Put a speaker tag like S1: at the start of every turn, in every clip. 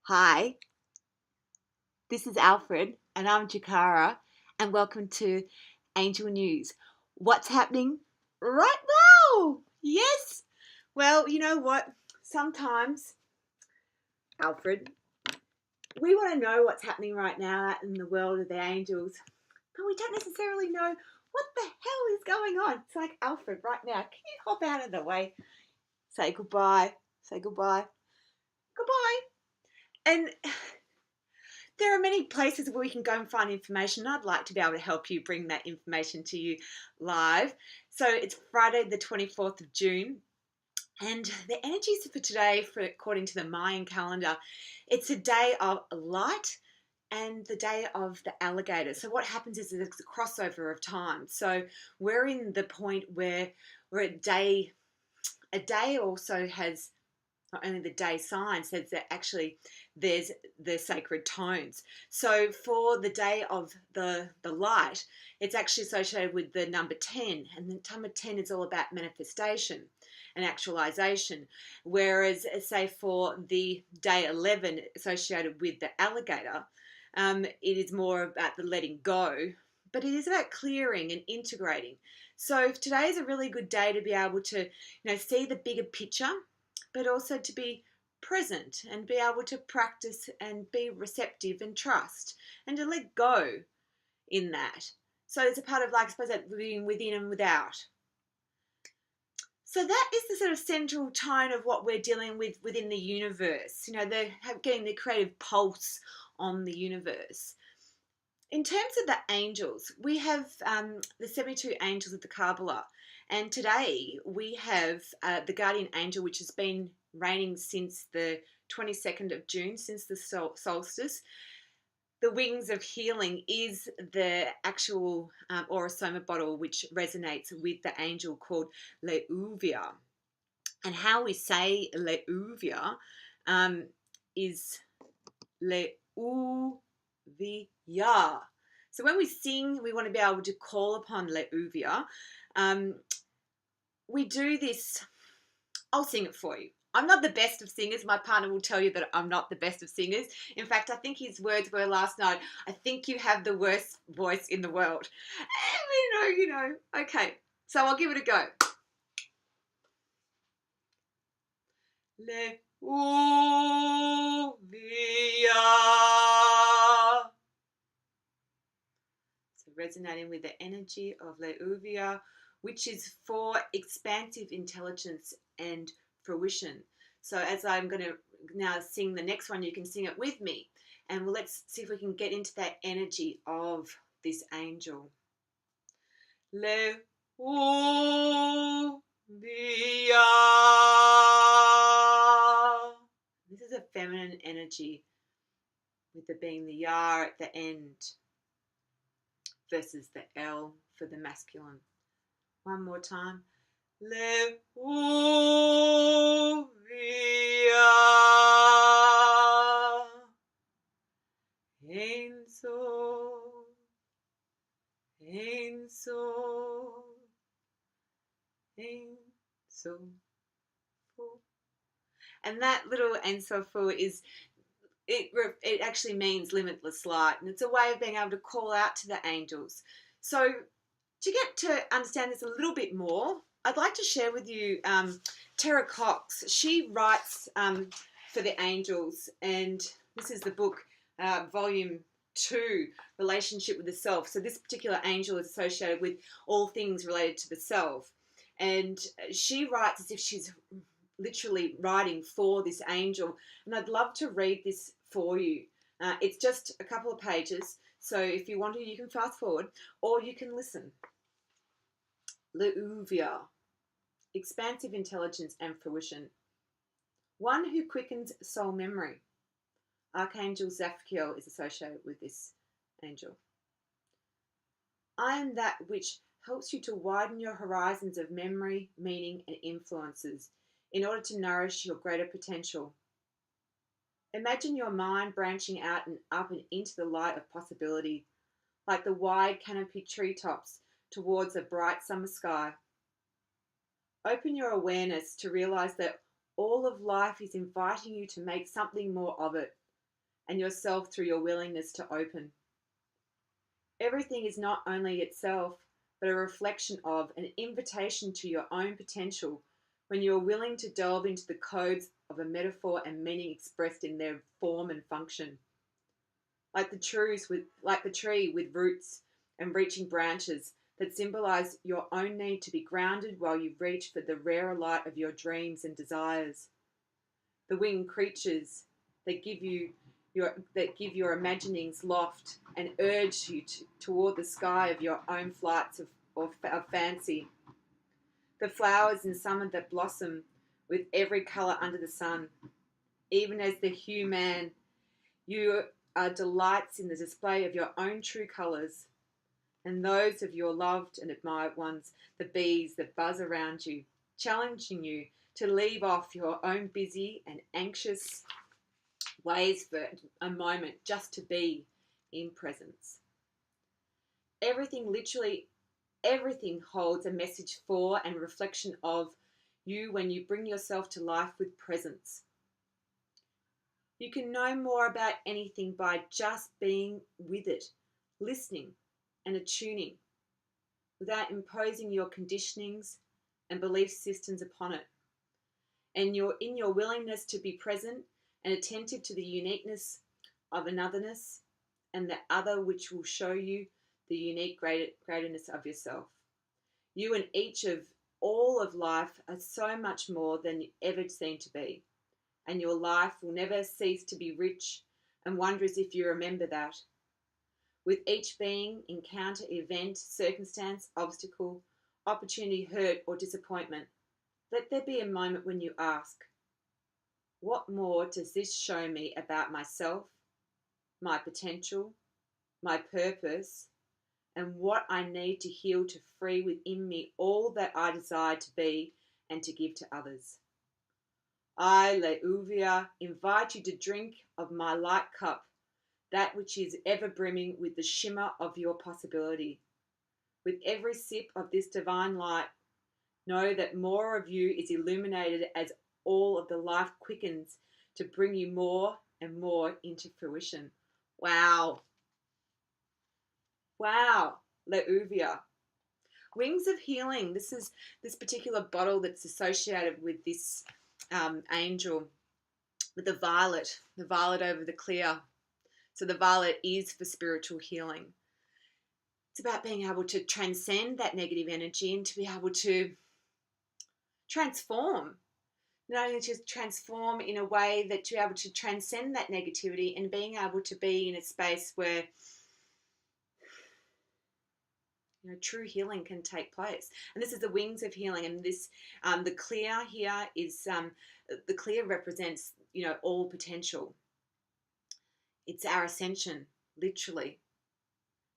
S1: Hi, this is Alfred, and I'm Jakara, and welcome to Angel News. What's happening right now? Yes. Well, you know what? Sometimes, Alfred, we want to know what's happening right now out in the world of the angels, but we don't necessarily know what the hell is going on. It's like, Alfred, right now, can you hop out of the way? Say goodbye. Say goodbye. Goodbye. And there are many places where we can go and find information. I'd like to be able to help you bring that information to you live. So it's Friday, the 24th of June. And the energies for today, according to the Mayan calendar, it's a day of light and the day of the alligator. So what happens is it's a crossover of time. So we're in the point where we're at a day also has not only the day sign says that actually there's the sacred tones. So for the day of the light, it's actually associated with the number 10, and the number 10 is all about manifestation and actualization. Whereas say for the day 11 associated with the alligator, it is more about the letting go, but it is about clearing and integrating. So today is a really good day to be able to, see the bigger picture, but also to be present and be able to practice and be receptive and trust and to let go in that. So it's a part of, like, I suppose, that living within and without. So that is the sort of central tone of what we're dealing with within the universe. They're getting the creative pulse on the universe. In terms of the angels, we have the 72 angels of the Kabbalah. And today we have the guardian angel, which has been reigning since the 22nd of June, since the solstice. The wings of healing is the actual Aura bottle, which resonates with the angel called Leuviah. And how we say Leuviah is Leuviah. So when we sing, we want to be able to call upon Leuviah. We do this. I'll sing it for you. I'm not the best of singers. My partner will tell you that I'm not the best of singers. In fact, I think his words were last night, I think you have the worst voice in the world. And okay. So I'll give it a go. Leuviah. So resonating with the energy of Leuviah, which is for expansive intelligence and fruition. So as I'm going to now sing the next one, you can sing it with me. And let's see if we can get into that energy of this angel. Leuviah. This is a feminine energy with the being the yah at the end versus the L for the masculine. One more time. Leuviah. Ein Sof. Ein Sof. Ein Sof. And that little Ein Sof is, it actually means limitless light, and it's a way of being able to call out to the angels. So to get to understand this a little bit more, I'd like to share with you Tara Cox. She writes for the angels, and this is the book, volume 2, Relationship with the Self. So this particular angel is associated with all things related to the self, and she writes as if she's literally writing for this angel, and I'd love to read this for you. It's just a couple of pages, so if you want to, you can fast forward or you can listen. Leuviah, expansive intelligence and fruition. One who quickens soul memory. Archangel Zaphiel is associated with this angel. I am that which helps you to widen your horizons of memory, meaning, and influences in order to nourish your greater potential. Imagine your mind branching out and up and into the light of possibility, like the wide canopy treetops towards a bright summer sky. Open your awareness to realize that all of life is inviting you to make something more of it, and yourself through your willingness to open. Everything is not only itself, but a reflection of, an invitation to your own potential when you are willing to delve into the codes of a metaphor and meaning expressed in their form and function. Like the tree with roots and reaching branches that symbolize your own need to be grounded while you reach for the rarer light of your dreams and desires. The winged creatures that give your imaginings loft and urge you toward the sky of your own flights of fancy. The flowers in summer that blossom with every colour under the sun. Even as the human, you are delights in the display of your own true colours, and those of your loved and admired ones, the bees that buzz around you, challenging you to leave off your own busy and anxious ways for a moment just to be in presence. Literally everything holds a message for and reflection of you when you bring yourself to life with presence. You can know more about anything by just being with it, listening and attuning, without imposing your conditionings and belief systems upon it. And in your willingness to be present and attentive to the uniqueness of anotherness and the other, which will show you the unique greatness of yourself. You and each of all of life are so much more than you ever seem to be, and your life will never cease to be rich and wondrous if you remember that. With each being, encounter, event, circumstance, obstacle, opportunity, hurt, or disappointment, let there be a moment when you ask, what more does this show me about myself, my potential, my purpose, and what I need to heal to free within me all that I desire to be and to give to others? I, Leuviah, invite you to drink of my light cup, that which is ever brimming with the shimmer of your possibility. With every sip of this divine light, know that more of you is illuminated as all of the life quickens to bring you more and more into fruition. Wow. Wow, Leuviah. Wings of Healing. This is this particular bottle that's associated with this angel, with the violet over the clear. So the violet is for spiritual healing. It's about being able to transcend that negative energy and to be able to transform. Not only to transform in a way that you're able to transcend that negativity and being able to be in a space where true healing can take place. And this is the wings of healing. And this, the clear here is, the clear represents, all potential. It's our ascension, literally.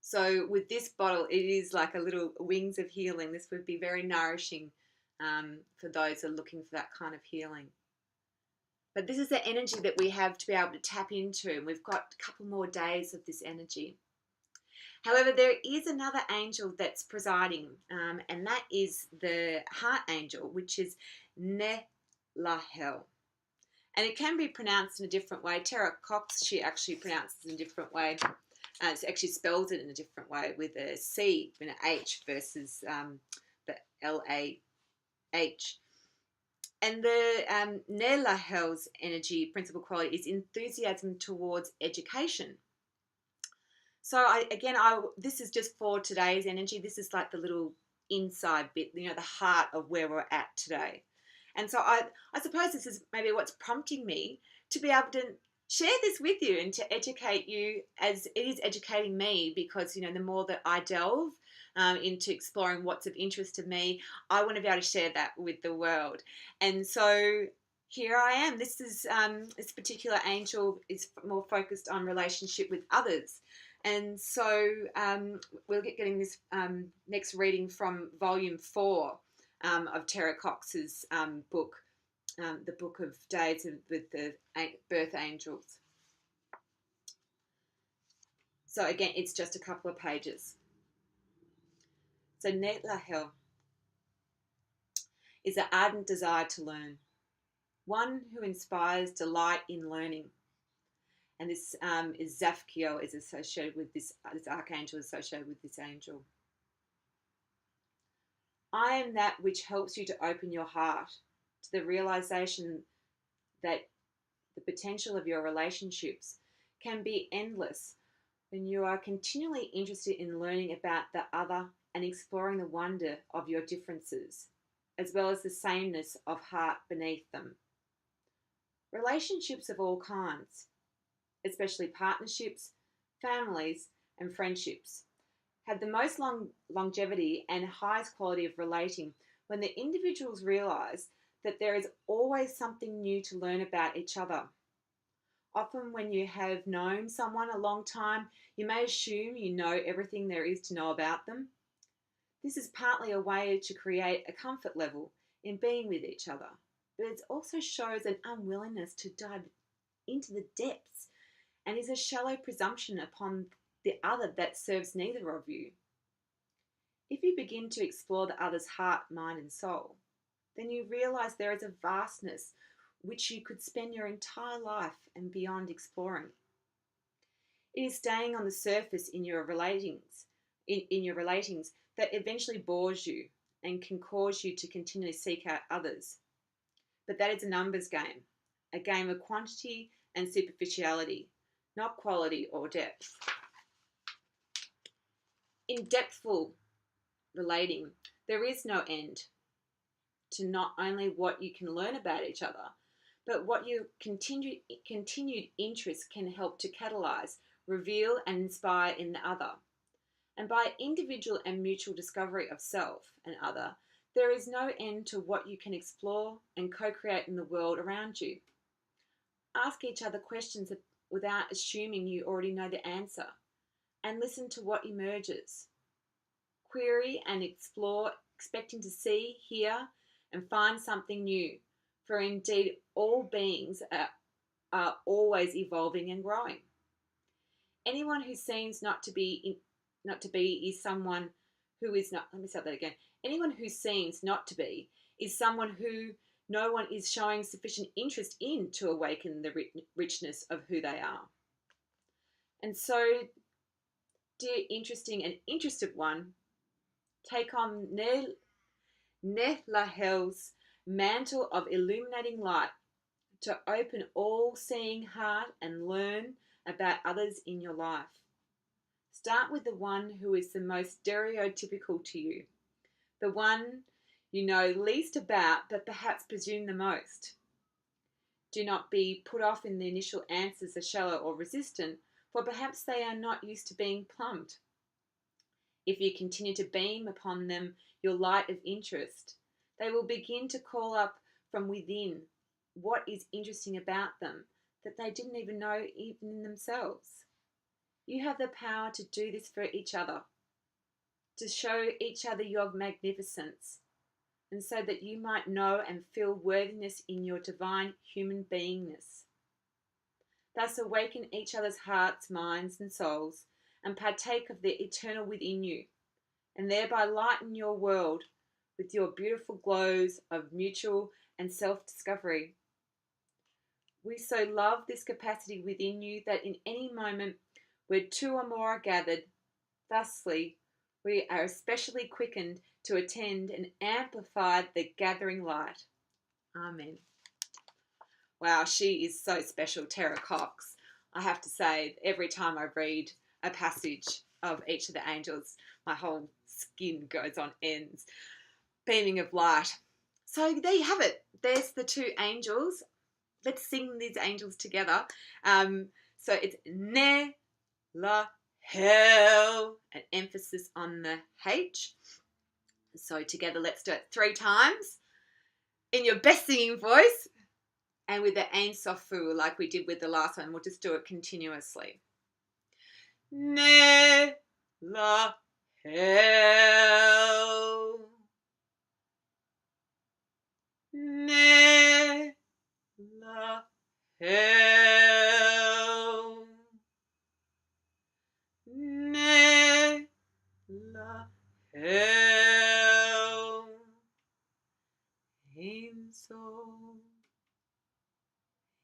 S1: So with this bottle, it is like a little wings of healing. This would be very nourishing for those who are looking for that kind of healing. But this is the energy that we have to be able to tap into. And we've got a couple more days of this energy. However, there is another angel that's presiding, and that is the heart angel, which is Nelahel. And it can be pronounced in a different way. Tara Cox, she actually pronounces it in a different way. It actually spells it in a different way with a C and an H versus the L-A-H. And the Nelahel's energy principal quality is enthusiasm towards education. So this is just for today's energy. This is like the little inside bit, the heart of where we're at today. And so I suppose this is maybe what's prompting me to be able to share this with you and to educate you as it is educating me, because, the more that I delve into exploring what's of interest to me, I want to be able to share that with the world. And so here I am. This is this particular angel is more focused on relationship with others. And so we'll get getting this next reading from volume 4 of Tara Cox's book, the Book of Days with the Birth Angels. So again, it's just a couple of pages. So Nelahel is an ardent desire to learn, one who inspires delight in learning, And this is Zapkiel is associated with this archangel is associated with this angel. I am that which helps you to open your heart to the realization that the potential of your relationships can be endless when you are continually interested in learning about the other and exploring the wonder of your differences, as well as the sameness of heart beneath them. Relationships of all kinds, especially partnerships, families, and friendships, have the most longevity and highest quality of relating when the individuals realize that there is always something new to learn about each other. Often, when you have known someone a long time, you may assume you know everything there is to know about them. This is partly a way to create a comfort level in being with each other, but it also shows an unwillingness to dive into the depths and is a shallow presumption upon the other that serves neither of you. If you begin to explore the other's heart, mind, and soul, then you realize there is a vastness which you could spend your entire life and beyond exploring. It is staying on the surface in your relatings, that eventually bores you and can cause you to continually seek out others. But that is a numbers game, a game of quantity and superficiality, not quality or depth. In depthful relating, there is no end to not only what you can learn about each other, but what your continued interest can help to catalyze, reveal, and inspire in the other. And by individual and mutual discovery of self and other, there is no end to what you can explore and co-create in the world around you. Ask each other questions without assuming you already know the answer, and listen to what emerges. Query and explore, expecting to see, hear, and find something new, for indeed all beings are always evolving and growing. Anyone who seems not to be is someone who is not. Let me start that again. Anyone who seems not to be is someone who no one is showing sufficient interest in to awaken the richness of who they are. And so, dear interesting and interested one, take on Nelahel's mantle of illuminating light to open all-seeing heart and learn about others in your life. Start with the one who is the most stereotypical to you, the one you know least about but perhaps presume the most. Do not be put off in the initial answers are shallow or resistant, for perhaps they are not used to being plumbed. If you continue to beam upon them your light of interest, they will begin to call up from within what is interesting about them that they didn't even know even in themselves. You have the power to do this for each other, to show each other your magnificence, and so that you might know and feel worthiness in your divine human beingness. Thus awaken each other's hearts, minds, and souls, and partake of the eternal within you, and thereby lighten your world with your beautiful glows of mutual and self-discovery. We so love this capacity within you that in any moment where two or more are gathered, thusly we are especially quickened to attend and amplify the gathering light. Amen. Wow, she is so special, Tara Cox. I have to say, every time I read a passage of each of the angels, my whole skin goes on ends, beaming of light. So there you have it. There's the two angels. Let's sing these angels together. So it's Nelahel, an emphasis on the H. So together, let's do it 3 times in your best singing voice and with the Ein Sofu like we did with the last one. We'll just do it continuously. Nelahel, Nelahel, Nelahel, Ein Sof,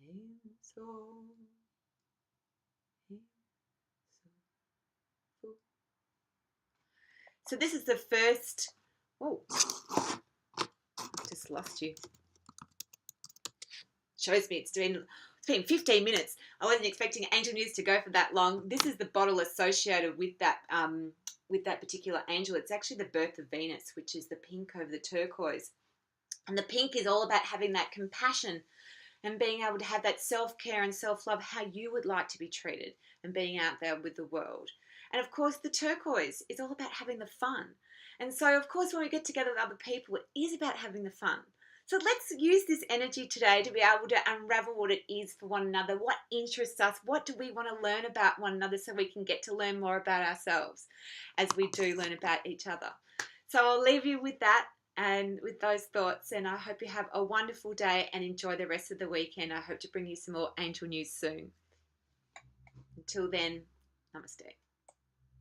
S1: Ein Sof. So this is the first, oh, just lost you. Shows me it's been 15 minutes. I wasn't expecting Angel News to go for that long. This is the bottle associated with that particular angel. It's actually the birth of Venus, which is the pink over the turquoise. And the pink is all about having that compassion and being able to have that self-care and self-love, how you would like to be treated, and being out there with the world. And of course, the turquoise is all about having the fun. And so, of course, when we get together with other people, it is about having the fun. So let's use this energy today to be able to unravel what it is for one another, what interests us, what do we want to learn about one another, so we can get to learn more about ourselves as we do learn about each other. So I'll leave you with that and with those thoughts, and I hope you have a wonderful day and enjoy the rest of the weekend. I hope to bring you some more angel news soon. Until then, namaste.